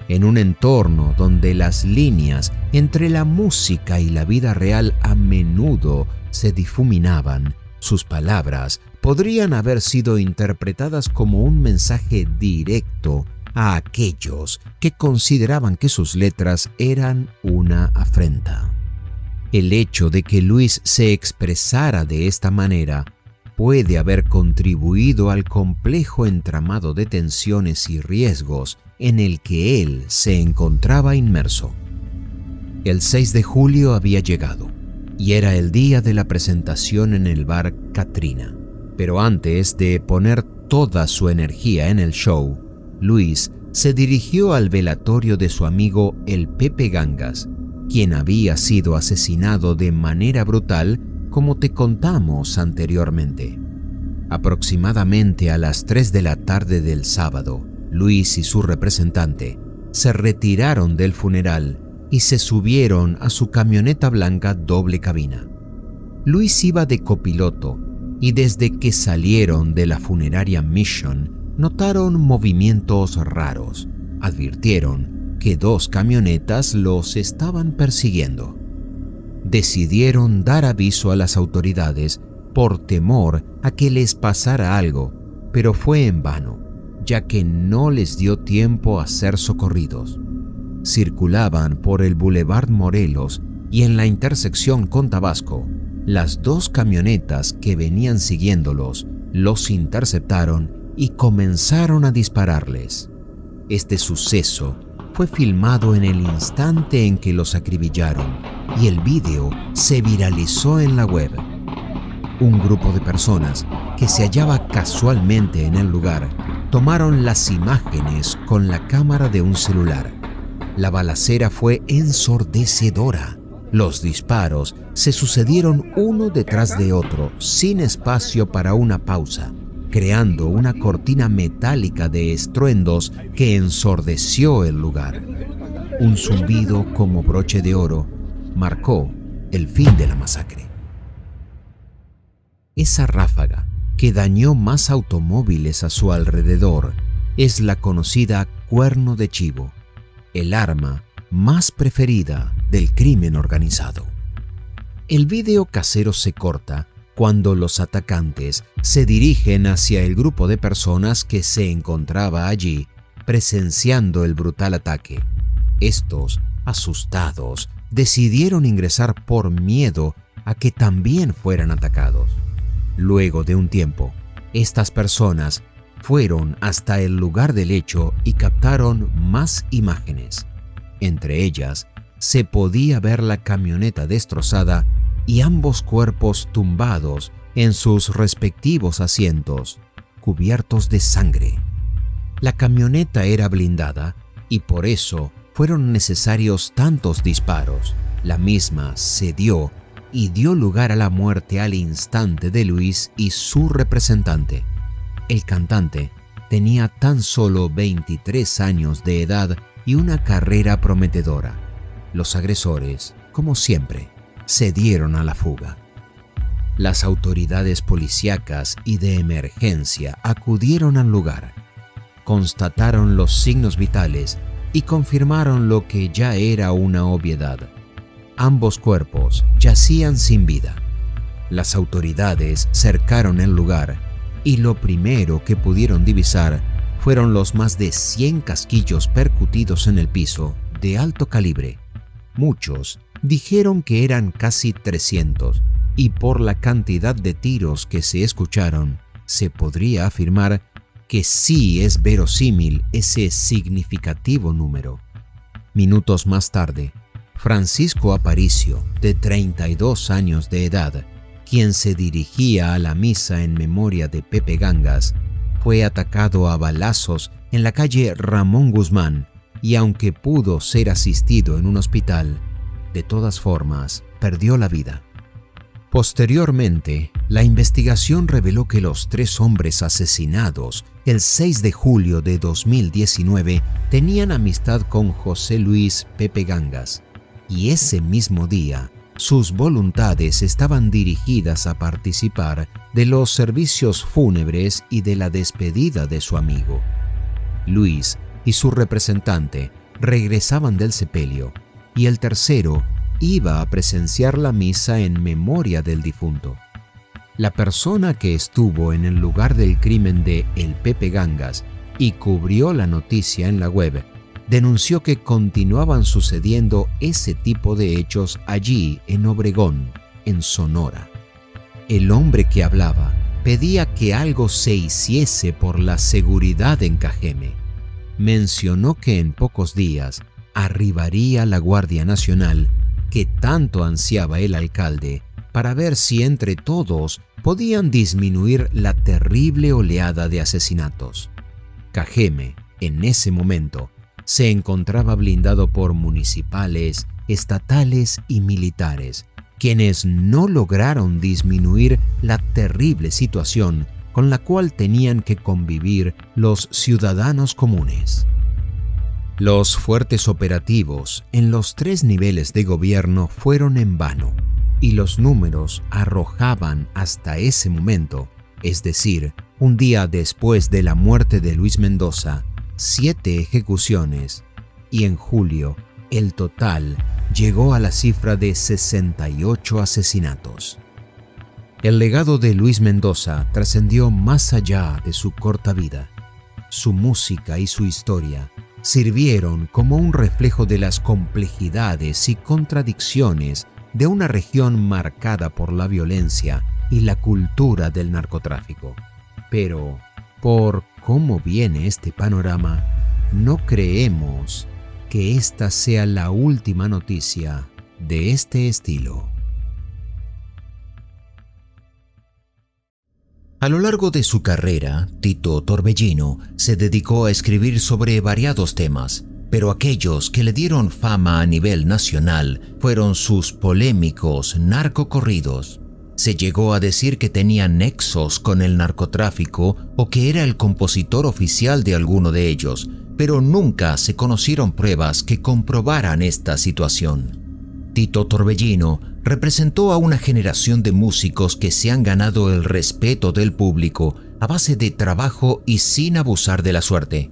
En un entorno donde las líneas entre la música y la vida real a menudo se difuminaban, sus palabras podrían haber sido interpretadas como un mensaje directo a aquellos que consideraban que sus letras eran una afrenta. El hecho de que Luis se expresara de esta manera puede haber contribuido al complejo entramado de tensiones y riesgos en el que él se encontraba inmerso. El 6 de julio había llegado y era el día de la presentación en el bar Katrina. Pero antes de poner toda su energía en el show, Luis se dirigió al velatorio de su amigo el Pepe Gangas, quien había sido asesinado de manera brutal, como te contamos anteriormente. Aproximadamente a las 3 de la tarde del sábado, Luis y su representante se retiraron del funeral y se subieron a su camioneta blanca doble cabina. Luis iba de copiloto y desde que salieron de la funeraria Mission notaron movimientos raros. Advirtieron que 2 camionetas los estaban persiguiendo. Decidieron dar aviso a las autoridades por temor a que les pasara algo, pero fue en vano, ya que no les dio tiempo a ser socorridos. Circulaban por el Boulevard Morelos y en la intersección con Tabasco, las 2 camionetas que venían siguiéndolos los interceptaron y comenzaron a dispararles. Este suceso fue filmado en el instante en que los acribillaron y el vídeo se viralizó en la web. Un grupo de personas que se hallaba casualmente en el lugar tomaron las imágenes con la cámara de un celular. La balacera fue ensordecedora. Los disparos se sucedieron uno detrás de otro, sin espacio para una pausa, creando una cortina metálica de estruendos que ensordeció el lugar. Un zumbido como broche de oro marcó el fin de la masacre. Esa ráfaga que dañó más automóviles a su alrededor es la conocida cuerno de chivo, el arma más preferida del crimen organizado. El video casero se corta cuando los atacantes se dirigen hacia el grupo de personas que se encontraba allí presenciando el brutal ataque. Estos, asustados, decidieron ingresar por miedo a que también fueran atacados. Luego de un tiempo, estas personas fueron hasta el lugar del hecho y captaron más imágenes. Entre ellas, se podía ver la camioneta destrozada y ambos cuerpos tumbados en sus respectivos asientos, cubiertos de sangre. La camioneta era blindada y por eso fueron necesarios tantos disparos. La misma cedió y dio lugar a la muerte al instante de Luis y su representante. El cantante tenía tan solo 23 años de edad y una carrera prometedora. Los agresores, como siempre, se dieron a la fuga. Las autoridades policíacas y de emergencia acudieron al lugar, constataron los signos vitales y confirmaron lo que ya era una obviedad. Ambos cuerpos yacían sin vida. Las autoridades cercaron el lugar y lo primero que pudieron divisar fueron los más de 100 casquillos percutidos en el piso de alto calibre. Muchos dijeron que eran casi 300 y por la cantidad de tiros que se escucharon, se podría afirmar que sí es verosímil ese significativo número. Minutos más tarde, Francisco Aparicio, de 32 años de edad, quien se dirigía a la misa en memoria de Pepe Gangas, fue atacado a balazos en la calle Ramón Guzmán y aunque pudo ser asistido en un hospital, de todas formas perdió la vida. Posteriormente, la investigación reveló que los 3 hombres asesinados el 6 de julio de 2019 tenían amistad con José Luis Pepe Gangas, y ese mismo día sus voluntades estaban dirigidas a participar de los servicios fúnebres y de la despedida de su amigo. Luis y su representante regresaban del sepelio y el tercero iba a presenciar la misa en memoria del difunto. La persona que estuvo en el lugar del crimen de el Pepe Gangas y cubrió la noticia en la web, denunció que continuaban sucediendo ese tipo de hechos allí en Obregón, en Sonora. El hombre que hablaba pedía que algo se hiciese por la seguridad en Cajeme. Mencionó que en pocos días arribaría la Guardia Nacional que tanto ansiaba el alcalde para ver si entre todos podían disminuir la terrible oleada de asesinatos. Cajeme, en ese momento, se encontraba blindado por municipales, estatales y militares, quienes no lograron disminuir la terrible situación con la cual tenían que convivir los ciudadanos comunes. Los fuertes operativos en los 3 niveles de gobierno fueron en vano, y los números arrojaban hasta ese momento, es decir, un día después de la muerte de Luis Mendoza, 7 ejecuciones, y en julio el total llegó a la cifra de 68 asesinatos. El legado de Luis Mendoza trascendió más allá de su corta vida. Su música y su historia sirvieron como un reflejo de las complejidades y contradicciones de una región marcada por la violencia y la cultura del narcotráfico. Pero, por cómo viene este panorama, no creemos que esta sea la última noticia de este estilo. A lo largo de su carrera, Tito Torbellino se dedicó a escribir sobre variados temas, pero aquellos que le dieron fama a nivel nacional fueron sus polémicos narcocorridos. Se llegó a decir que tenía nexos con el narcotráfico o que era el compositor oficial de alguno de ellos, pero nunca se conocieron pruebas que comprobaran esta situación. Tito Torbellino representó a una generación de músicos que se han ganado el respeto del público a base de trabajo y sin abusar de la suerte.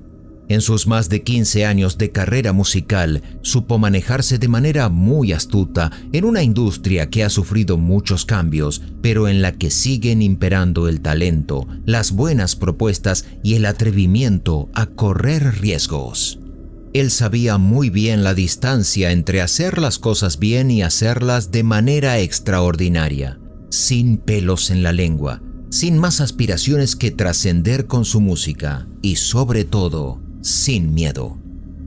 En sus más de 15 años de carrera musical, supo manejarse de manera muy astuta en una industria que ha sufrido muchos cambios, pero en la que siguen imperando el talento, las buenas propuestas y el atrevimiento a correr riesgos. Él sabía muy bien la distancia entre hacer las cosas bien y hacerlas de manera extraordinaria, sin pelos en la lengua, sin más aspiraciones que trascender con su música y, sobre todo, sin miedo.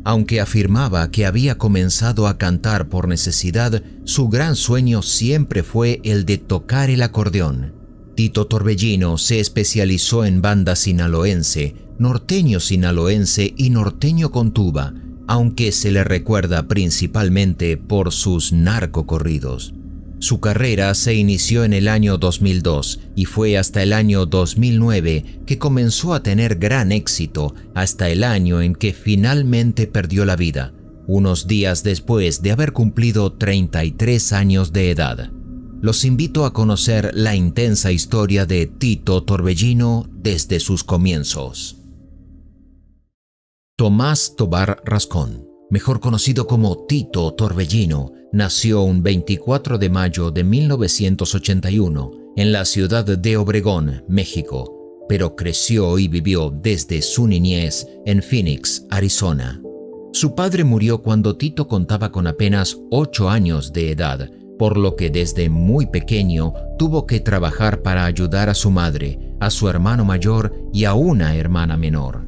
Aunque afirmaba que había comenzado a cantar por necesidad, su gran sueño siempre fue el de tocar el acordeón. Tito Torbellino se especializó en banda sinaloense, norteño sinaloense y norteño con tuba, aunque se le recuerda principalmente por sus narcocorridos. Su carrera se inició en el año 2002 y fue hasta el año 2009 que comenzó a tener gran éxito, hasta el año en que finalmente perdió la vida, unos días después de haber cumplido 33 años de edad. Los invito a conocer la intensa historia de Tito Torbellino desde sus comienzos. Tomás Tobar Rascón, mejor conocido como Tito Torbellino, nació un 24 de mayo de 1981 en la ciudad de Obregón, México, pero creció y vivió desde su niñez en Phoenix, Arizona. Su padre murió cuando Tito contaba con apenas 8 años de edad, por lo que desde muy pequeño tuvo que trabajar para ayudar a su madre, a su hermano mayor y a una hermana menor.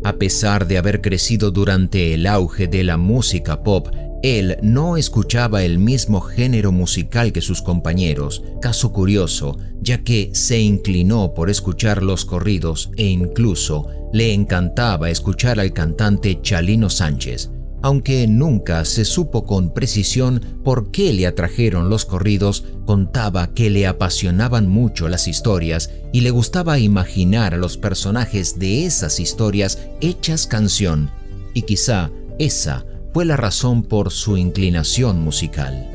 A pesar de haber crecido durante el auge de la música pop, él no escuchaba el mismo género musical que sus compañeros, caso curioso, ya que se inclinó por escuchar los corridos e incluso le encantaba escuchar al cantante Chalino Sánchez, aunque nunca se supo con precisión por qué le atrajeron los corridos. Contaba que le apasionaban mucho las historias y le gustaba imaginar a los personajes de esas historias hechas canción, y quizá esa fue la razón por su inclinación musical.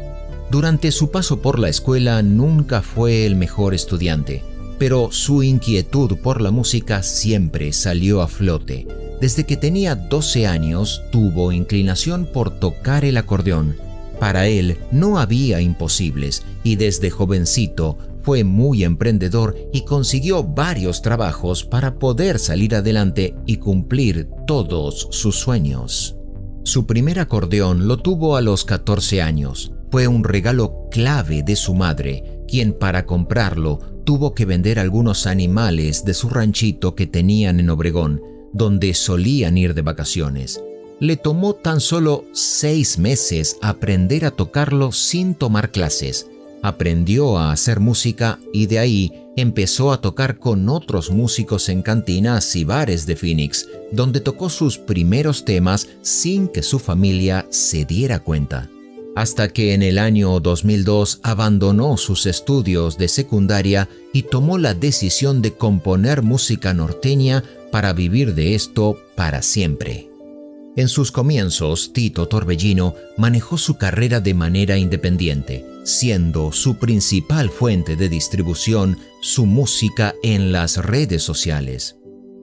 Durante su paso por la escuela nunca fue el mejor estudiante, pero su inquietud por la música siempre salió a flote. Desde que tenía 12 años tuvo inclinación por tocar el acordeón. Para él no había imposibles y desde jovencito fue muy emprendedor y consiguió varios trabajos para poder salir adelante y cumplir todos sus sueños. Su primer acordeón lo tuvo a los 14 años. Fue un regalo clave de su madre, quien para comprarlo tuvo que vender algunos animales de su ranchito que tenían en Obregón, donde solían ir de vacaciones. Le tomó tan solo 6 meses aprender a tocarlo sin tomar clases. Aprendió a hacer música y de ahí empezó a tocar con otros músicos en cantinas y bares de Phoenix, donde tocó sus primeros temas sin que su familia se diera cuenta. Hasta que en el año 2002 abandonó sus estudios de secundaria y tomó la decisión de componer música norteña para vivir de esto para siempre. En sus comienzos, Tito Torbellino manejó su carrera de manera independiente, siendo su principal fuente de distribución su música en las redes sociales.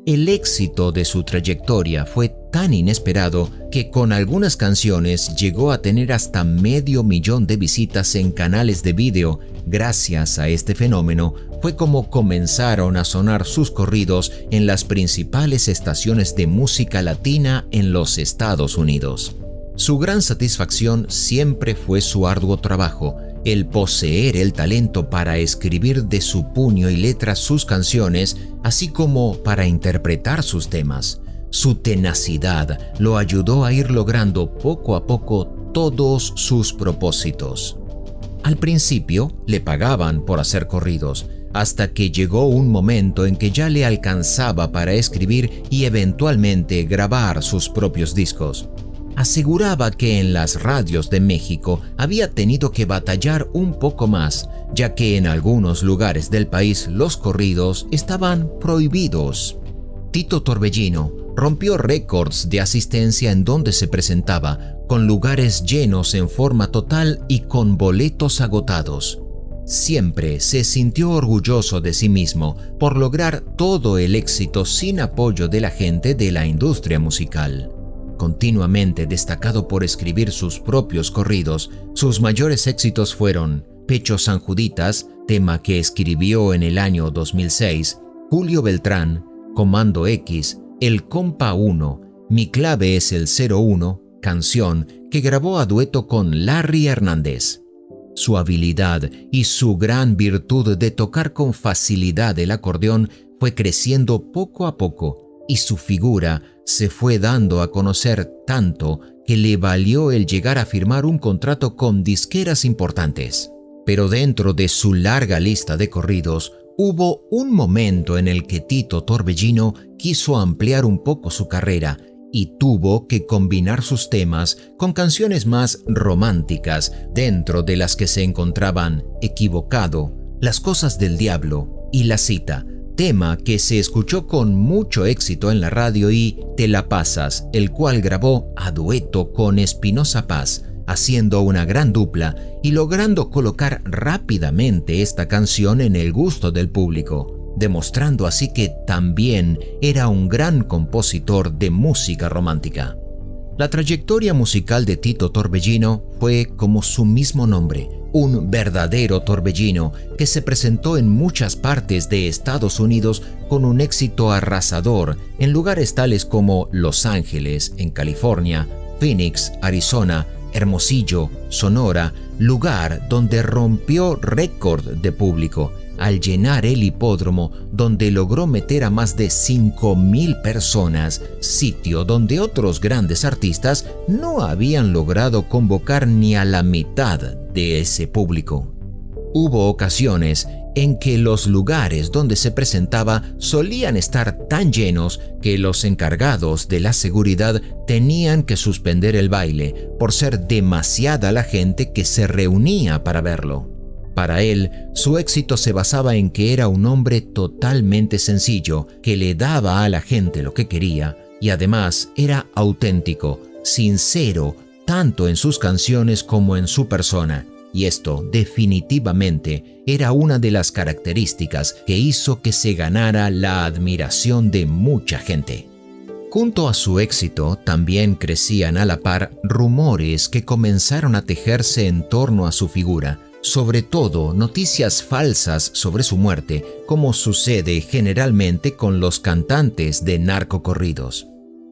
El éxito de su trayectoria fue tan inesperado que con algunas canciones llegó a tener hasta 500,000 de visitas en canales de video. Gracias a este fenómeno fue como comenzaron a sonar sus corridos en las principales estaciones de música latina en los Estados Unidos. Su gran satisfacción siempre fue su arduo trabajo, el poseer el talento para escribir de su puño y letra sus canciones, así como para interpretar sus temas. Su tenacidad lo ayudó a ir logrando poco a poco todos sus propósitos. Al principio le pagaban por hacer corridos, hasta que llegó un momento en que ya le alcanzaba para escribir y eventualmente grabar sus propios discos. Aseguraba que en las radios de México había tenido que batallar un poco más, ya que en algunos lugares del país los corridos estaban prohibidos. Tito Torbellino rompió récords de asistencia en donde se presentaba, con lugares llenos en forma total y con boletos agotados. Siempre se sintió orgulloso de sí mismo por lograr todo el éxito sin apoyo de la gente de la industria musical. Continuamente destacado por escribir sus propios corridos, sus mayores éxitos fueron Pecho San Juditas, tema que escribió en el año 2006, Julio Beltrán, Comando X, El Compa 1, Mi Clave es el 01, canción que grabó a dueto con Larry Hernández. Su habilidad y su gran virtud de tocar con facilidad el acordeón fue creciendo poco a poco, y su figura se fue dando a conocer tanto que le valió el llegar a firmar un contrato con disqueras importantes. Pero dentro de su larga lista de corridos, hubo un momento en el que Tito Torbellino quiso ampliar un poco su carrera y tuvo que combinar sus temas con canciones más románticas, dentro de las que se encontraban Equivocado, Las Cosas del Diablo y La Cita, tema que se escuchó con mucho éxito en la radio, y Te la pasas, el cual grabó a dueto con Espinosa Paz, haciendo una gran dupla y logrando colocar rápidamente esta canción en el gusto del público, demostrando así que también era un gran compositor de música romántica. La trayectoria musical de Tito Torbellino fue como su mismo nombre, un verdadero torbellino que se presentó en muchas partes de Estados Unidos con un éxito arrasador en lugares tales como Los Ángeles, en California, Phoenix, Arizona, Hermosillo, Sonora, lugar donde rompió récord de público al llenar el hipódromo, donde logró meter a más de 5,000 personas, sitio donde otros grandes artistas no habían logrado convocar ni a la mitad de ese público. Hubo ocasiones en que los lugares donde se presentaba solían estar tan llenos que los encargados de la seguridad tenían que suspender el baile por ser demasiada la gente que se reunía para verlo. Para él, su éxito se basaba en que era un hombre totalmente sencillo, que le daba a la gente lo que quería, y además era auténtico, sincero, tanto en sus canciones como en su persona. Y esto definitivamente era una de las características que hizo que se ganara la admiración de mucha gente. Junto a su éxito, también crecían a la par rumores que comenzaron a tejerse en torno a su figura, sobre todo noticias falsas sobre su muerte, como sucede generalmente con los cantantes de narcocorridos.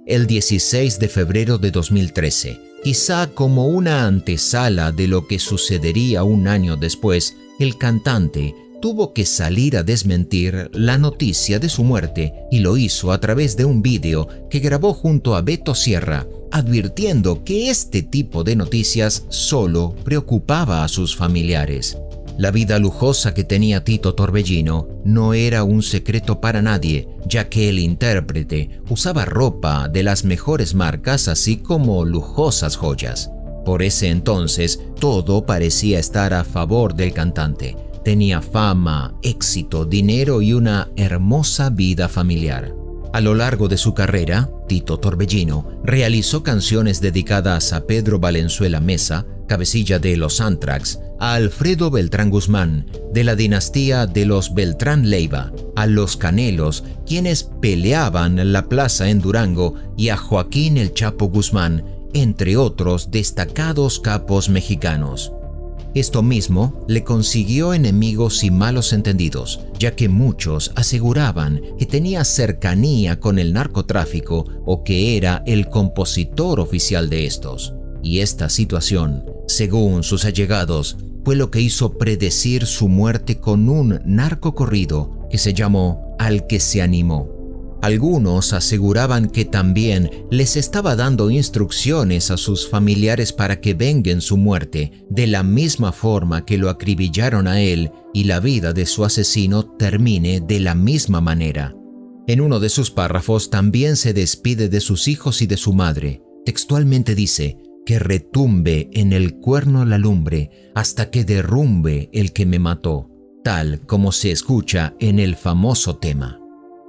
El 16 de febrero de 2013, quizá como una antesala de lo que sucedería un año después, el cantante tuvo que salir a desmentir la noticia de su muerte y lo hizo a través de un vídeo que grabó junto a Beto Sierra, advirtiendo que este tipo de noticias solo preocupaba a sus familiares. La vida lujosa que tenía Tito Torbellino no era un secreto para nadie, ya que el intérprete usaba ropa de las mejores marcas así como lujosas joyas. Por ese entonces, todo parecía estar a favor del cantante. Tenía fama, éxito, dinero y una hermosa vida familiar. A lo largo de su carrera, Tito Torbellino realizó canciones dedicadas a Pedro Valenzuela Mesa, cabecilla de los Anthrax, a Alfredo Beltrán Guzmán, de la dinastía de los Beltrán Leiva, a los Canelos, quienes peleaban la plaza en Durango, y a Joaquín El Chapo Guzmán, entre otros destacados capos mexicanos. Esto mismo le consiguió enemigos y malos entendidos, ya que muchos aseguraban que tenía cercanía con el narcotráfico o que era el compositor oficial de estos. Y esta situación, según sus allegados, fue lo que hizo predecir su muerte con un narcocorrido que se llamó Al que se animó. Algunos aseguraban que también les estaba dando instrucciones a sus familiares para que venguen su muerte de la misma forma que lo acribillaron a él y la vida de su asesino termine de la misma manera. En uno de sus párrafos también se despide de sus hijos y de su madre. Textualmente dice: que retumbe en el cuerno la lumbre hasta que derrumbe el que me mató, tal como se escucha en el famoso tema.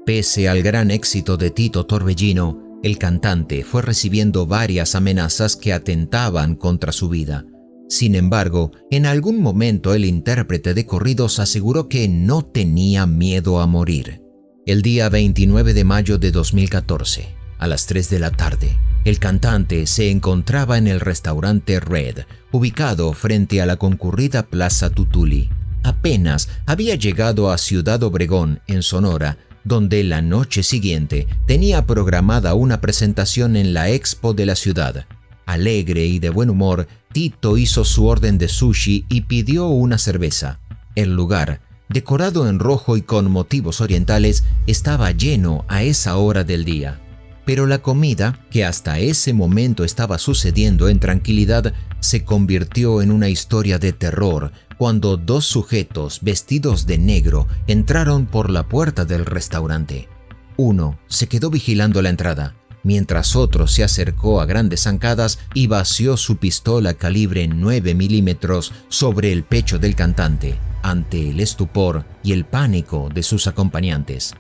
Pese al gran éxito de Tito Torbellino, el cantante fue recibiendo varias amenazas que atentaban contra su vida. Sin embargo, en algún momento el intérprete de corridos aseguró que no tenía miedo a morir. El día 29 de mayo de 2014, a las 3 de la tarde, el cantante se encontraba en el restaurante Red, ubicado frente a la concurrida Plaza Tutuli. Apenas había llegado a Ciudad Obregón, en Sonora, donde la noche siguiente tenía programada una presentación en la Expo de la ciudad. Alegre y de buen humor, Tito hizo su orden de sushi y pidió una cerveza. El lugar, decorado en rojo y con motivos orientales, estaba lleno a esa hora del día. Pero la comida, que hasta ese momento estaba sucediendo en tranquilidad, se convirtió en una historia de terror cuando dos sujetos vestidos de negro entraron por la puerta del restaurante. Uno se quedó vigilando la entrada, mientras otro se acercó a grandes zancadas y vació su pistola calibre 9 milímetros sobre el pecho del cantante, ante el estupor y el pánico de sus acompañantes.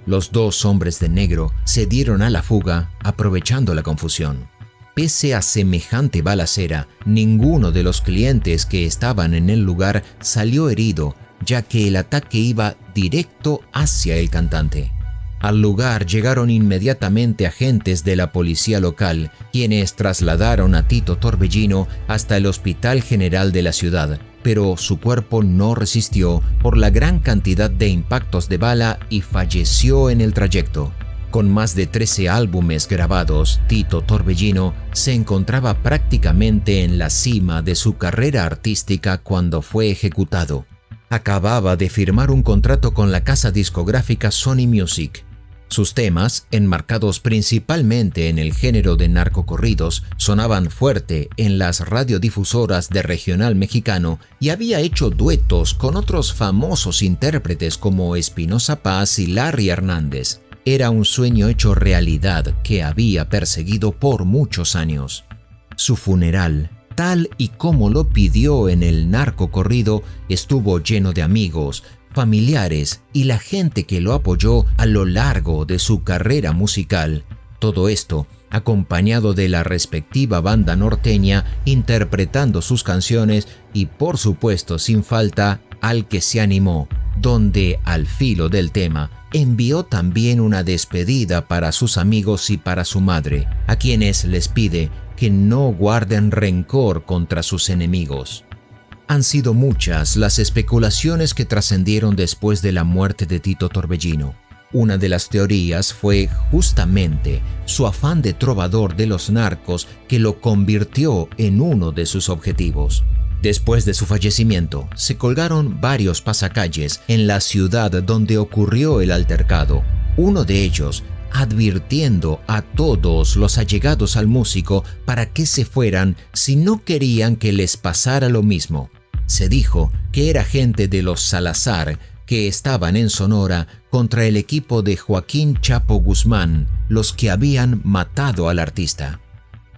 Los dos hombres de negro se dieron a la fuga, aprovechando la confusión. Pese a semejante balacera, ninguno de los clientes que estaban en el lugar salió herido, ya que el ataque iba directo hacia el cantante. Al lugar llegaron inmediatamente agentes de la policía local, quienes trasladaron a Tito Torbellino hasta el Hospital General de la ciudad, pero su cuerpo no resistió por la gran cantidad de impactos de bala y falleció en el trayecto. Con más de 13 álbumes grabados, Tito Torbellino se encontraba prácticamente en la cima de su carrera artística cuando fue ejecutado. Acababa de firmar un contrato con la casa discográfica Sony Music. Sus temas, enmarcados principalmente en el género de narcocorridos, sonaban fuerte en las radiodifusoras de regional mexicano y había hecho duetos con otros famosos intérpretes como Espinoza Paz y Larry Hernández. Era un sueño hecho realidad que había perseguido por muchos años. Su funeral, tal y como lo pidió en el narcocorrido, estuvo lleno de amigos, familiares y la gente que lo apoyó a lo largo de su carrera musical. Todo esto acompañado de la respectiva banda norteña interpretando sus canciones y, por supuesto, sin falta, Al que se animó, donde, al filo del tema, envió también una despedida para sus amigos y para su madre, a quienes les pide que no guarden rencor contra sus enemigos. Han sido muchas las especulaciones que trascendieron después de la muerte de Tito Torbellino. Una de las teorías fue justamente su afán de trovador de los narcos que lo convirtió en uno de sus objetivos. Después de su fallecimiento, se colgaron varios pasacalles en la ciudad donde ocurrió el altercado. Uno de ellos advirtiendo a todos los allegados al músico para que se fueran si no querían que les pasara lo mismo. Se dijo que era gente de los Salazar que estaban en Sonora contra el equipo de Joaquín Chapo Guzmán, los que habían matado al artista.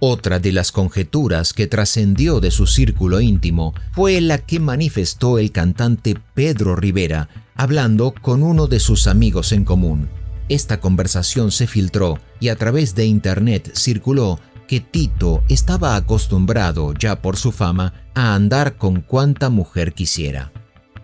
Otra de las conjeturas que trascendió de su círculo íntimo fue la que manifestó el cantante Pedro Rivera, hablando con uno de sus amigos en común. Esta conversación se filtró y a través de internet circuló que Tito estaba acostumbrado, ya por su fama, a andar con cuanta mujer quisiera.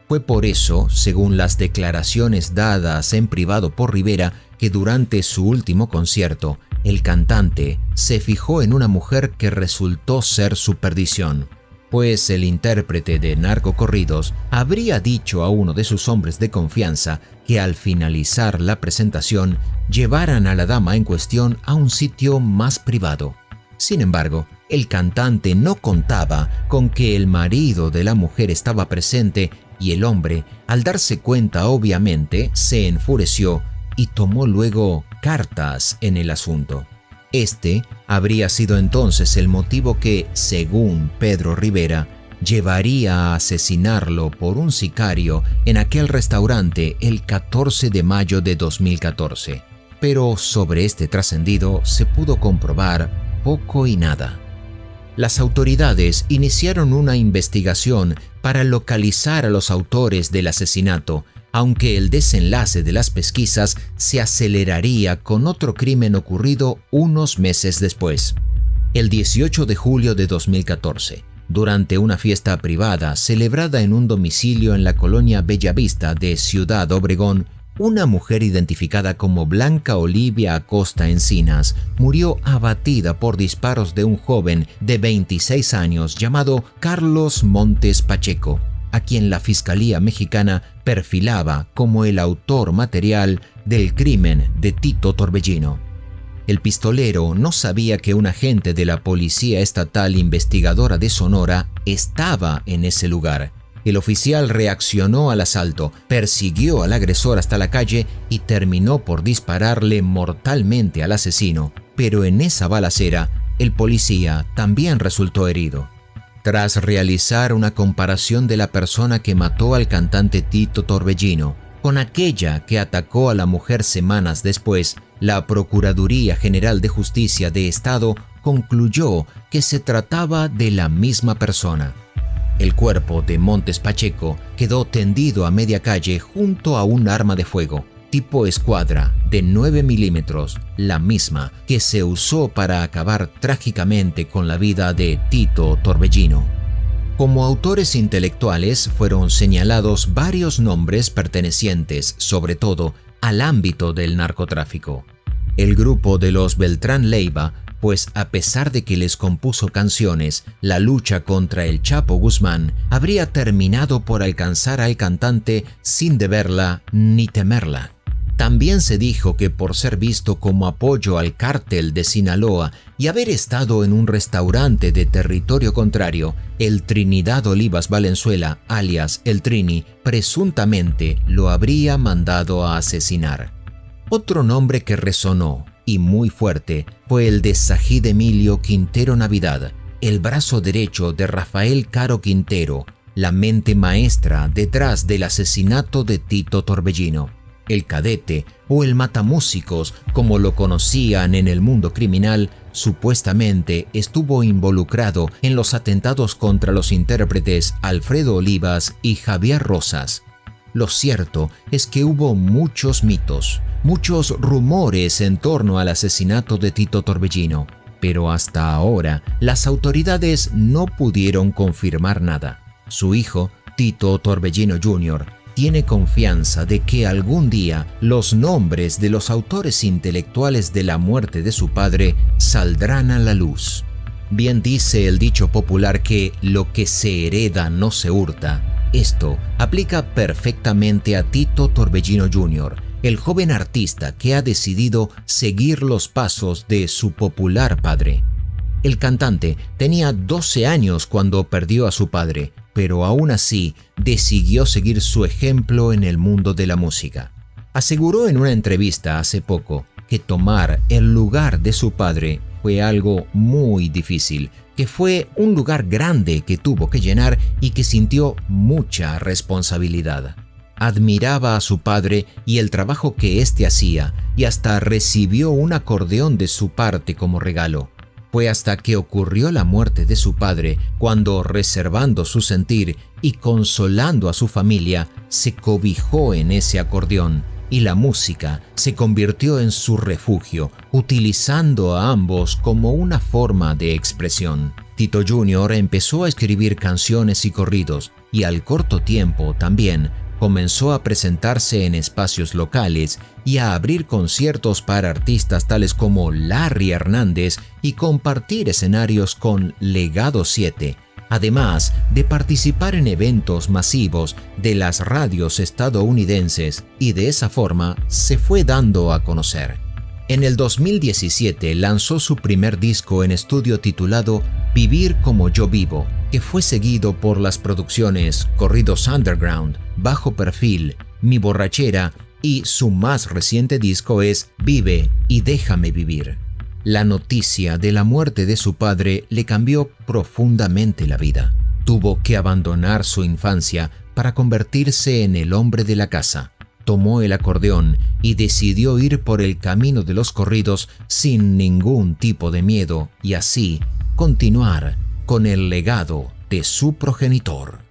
Fue por eso, según las declaraciones dadas en privado por Rivera, que durante su último concierto, el cantante se fijó en una mujer que resultó ser su perdición, pues el intérprete de narcocorridos habría dicho a uno de sus hombres de confianza que al finalizar la presentación llevaran a la dama en cuestión a un sitio más privado. Sin embargo, el cantante no contaba con que el marido de la mujer estaba presente y el hombre, al darse cuenta obviamente, se enfureció y tomó luego cartas en el asunto. Este habría sido entonces el motivo que, según Pedro Rivera, llevaría a asesinarlo por un sicario en aquel restaurante el 14 de mayo de 2014. Pero sobre este trascendido se pudo comprobar poco y nada. Las autoridades iniciaron una investigación para localizar a los autores del asesinato, aunque el desenlace de las pesquisas se aceleraría con otro crimen ocurrido unos meses después. El 18 de julio de 2014, durante una fiesta privada celebrada en un domicilio en la colonia Bellavista de Ciudad Obregón, una mujer identificada como Blanca Olivia Acosta Encinas murió abatida por disparos de un joven de 26 años llamado Carlos Montes Pacheco, a quien la Fiscalía Mexicana perfilaba como el autor material del crimen de Tito Torbellino. El pistolero no sabía que un agente de la Policía Estatal Investigadora de Sonora estaba en ese lugar. El oficial reaccionó al asalto, persiguió al agresor hasta la calle y terminó por dispararle mortalmente al asesino. Pero en esa balacera, el policía también resultó herido. Tras realizar una comparación de la persona que mató al cantante Tito Torbellino con aquella que atacó a la mujer semanas después, la Procuraduría General de Justicia de Estado concluyó que se trataba de la misma persona. El cuerpo de Montes Pacheco quedó tendido a media calle junto a un arma de fuego, tipo escuadra, de 9 milímetros, la misma que se usó para acabar trágicamente con la vida de Tito Torbellino. Como autores intelectuales fueron señalados varios nombres pertenecientes, sobre todo, al ámbito del narcotráfico. El grupo de los Beltrán Leiva, pues a pesar de que les compuso canciones, la lucha contra el Chapo Guzmán habría terminado por alcanzar al cantante sin deberla ni temerla. También se dijo que por ser visto como apoyo al cártel de Sinaloa y haber estado en un restaurante de territorio contrario, el Trinidad Olivas Valenzuela, alias el Trini, presuntamente lo habría mandado a asesinar. Otro nombre que resonó, y muy fuerte, fue el de Sajid Emilio Quintero Navidad, el brazo derecho de Rafael Caro Quintero, la mente maestra detrás del asesinato de Tito Torbellino. El cadete o el matamúsicos, como lo conocían en el mundo criminal, supuestamente estuvo involucrado en los atentados contra los intérpretes Alfredo Olivas y Javier Rosas. Lo cierto es que hubo muchos mitos, muchos rumores en torno al asesinato de Tito Torbellino, pero hasta ahora las autoridades no pudieron confirmar nada. Su hijo, Tito Torbellino Jr., tiene confianza de que algún día los nombres de los autores intelectuales de la muerte de su padre saldrán a la luz. Bien dice el dicho popular que lo que se hereda no se hurta. Esto aplica perfectamente a Tito Torbellino Jr., el joven artista que ha decidido seguir los pasos de su popular padre. El cantante tenía 12 años cuando perdió a su padre, pero aún así decidió seguir su ejemplo en el mundo de la música. Aseguró en una entrevista hace poco que tomar el lugar de su padre fue algo muy difícil, que fue un lugar grande que tuvo que llenar y que sintió mucha responsabilidad. Admiraba a su padre y el trabajo que éste hacía, y hasta recibió un acordeón de su parte como regalo. Fue hasta que ocurrió la muerte de su padre cuando, reservando su sentir y consolando a su familia, se cobijó en ese acordeón, y la música se convirtió en su refugio, utilizando a ambos como una forma de expresión. Tito Jr. empezó a escribir canciones y corridos, y al corto tiempo también comenzó a presentarse en espacios locales y a abrir conciertos para artistas tales como Larry Hernández y compartir escenarios con Legado 7, además de participar en eventos masivos de las radios estadounidenses, y de esa forma se fue dando a conocer. En el 2017 lanzó su primer disco en estudio titulado Vivir como yo vivo, que fue seguido por las producciones Corridos Underground, Bajo Perfil, Mi Borrachera, y su más reciente disco es Vive y déjame vivir. La noticia de la muerte de su padre le cambió profundamente la vida. Tuvo que abandonar su infancia para convertirse en el hombre de la casa. Tomó el acordeón y decidió ir por el camino de los corridos sin ningún tipo de miedo, y así continuar con el legado de su progenitor.